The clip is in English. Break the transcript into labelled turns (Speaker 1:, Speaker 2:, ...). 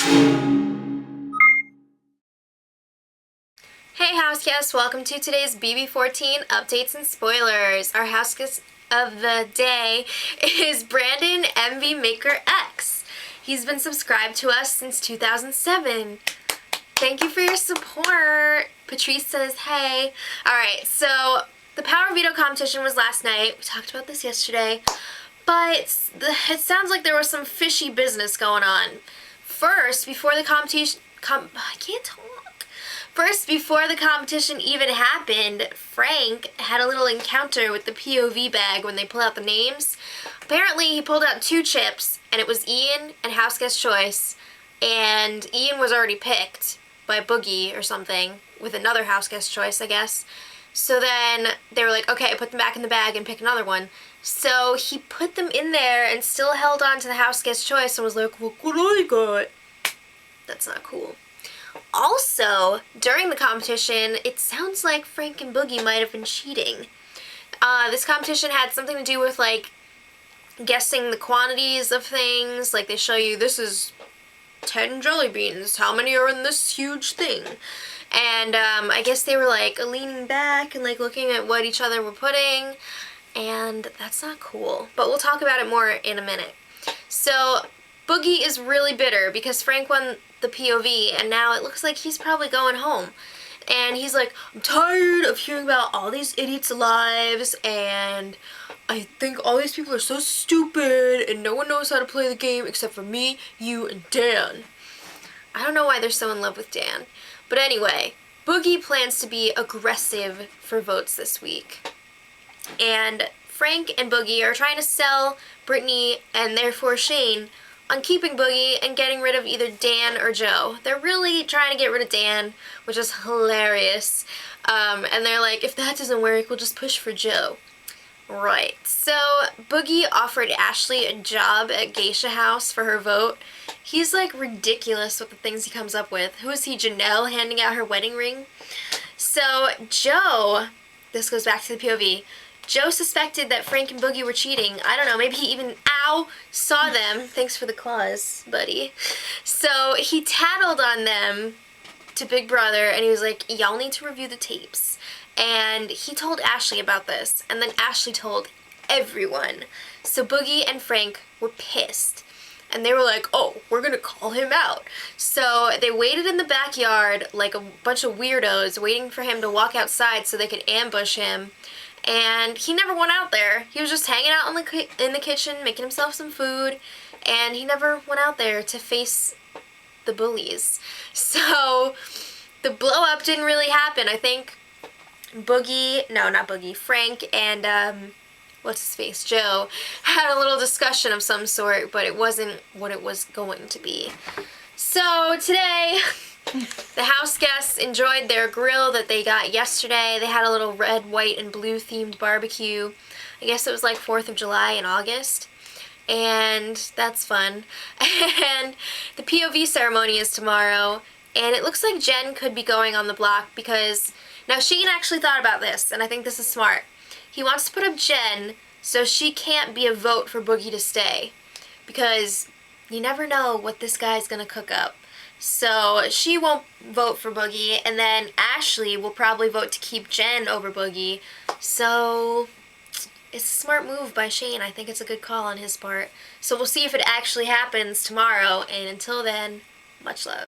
Speaker 1: Hey Houseguest, welcome to today's BB14 updates and spoilers. Our Houseguest of the day is Brandonmvmakerx. He's been subscribed to us since 2007. Thank you for your support. Patrice says, hey. Alright, so the Power Veto competition was last night. We talked about this yesterday. But it sounds like there was some fishy business going on. First, before the competition... First, before the competition even happened, Frank had a little encounter with the POV bag when they pulled out the names. Apparently, he pulled out 2 chips, and it was Ian and Houseguest Choice, and Ian was already picked by Boogie or something, with another Houseguest Choice, I guess. So then they were like, okay, put them back in the bag and pick another one. So he put them in there and still held on to the Houseguest Choice and was like, look what I got. That's not cool. Also, during the competition, it sounds like Frank and Boogie might have been cheating. This competition had something to do with, like, guessing the quantities of things. Like, they show you, this is 10 jelly beans. How many are in this huge thing? And I guess they were, like, leaning back and, like, looking at what each other were putting. And that's not cool. But we'll talk about it more in a minute. So, Boogie is really bitter because Frank won the POV, and now it looks like he's probably going home. And he's like, I'm tired of hearing about all these idiots' lives, and I think all these people are so stupid, and no one knows how to play the game except for me, you, and Dan. I don't know why they're so in love with Dan. But anyway, Boogie plans to be aggressive for votes this week. And Frank and Boogie are trying to sell Brittany, and therefore Shane, on keeping Boogie and getting rid of either Dan or Joe. They're really trying to get rid of Dan, which is hilarious. And they're like, if that doesn't work, we'll just push for Joe. Right. So, Boogie offered Ashley a job at Geisha House for her vote. He's, like, ridiculous with the things he comes up with. Who is he, Janelle, handing out her wedding ring? So, Joe, this goes back to the POV, Joe suspected that Frank and Boogie were cheating. I don't know, maybe he even, saw them. Thanks for the claws, buddy. So he tattled on them to Big Brother, and he was like, y'all need to review the tapes. And he told Ashley about this, and then Ashley told everyone. So Boogie and Frank were pissed. And they were like, oh, we're gonna call him out. So they waited in the backyard like a bunch of weirdos, waiting for him to walk outside so they could ambush him. And he never went out there. He was just hanging out in the kitchen, making himself some food, and he never went out there to face the bullies. So the blow up didn't really happen. I think Frank and what's his face, Joe, had a little discussion of some sort, but it wasn't what it was going to be. So today, the house guests enjoyed their grill that they got yesterday. They had a little red, white, and blue themed barbecue. I guess it was like 4th of July in August. And that's fun. And the POV ceremony is tomorrow. And it looks like Jen could be going on the block because... Now, Shane actually thought about this, and I think this is smart. He wants to put up Jen so she can't be a vote for Boogie to stay. Because you never know what this guy's going to cook up. So she won't vote for Boogie, and then Ashley will probably vote to keep Jen over Boogie. So it's a smart move by Shane. I think it's a good call on his part. So we'll see if it actually happens tomorrow, and until then, much love.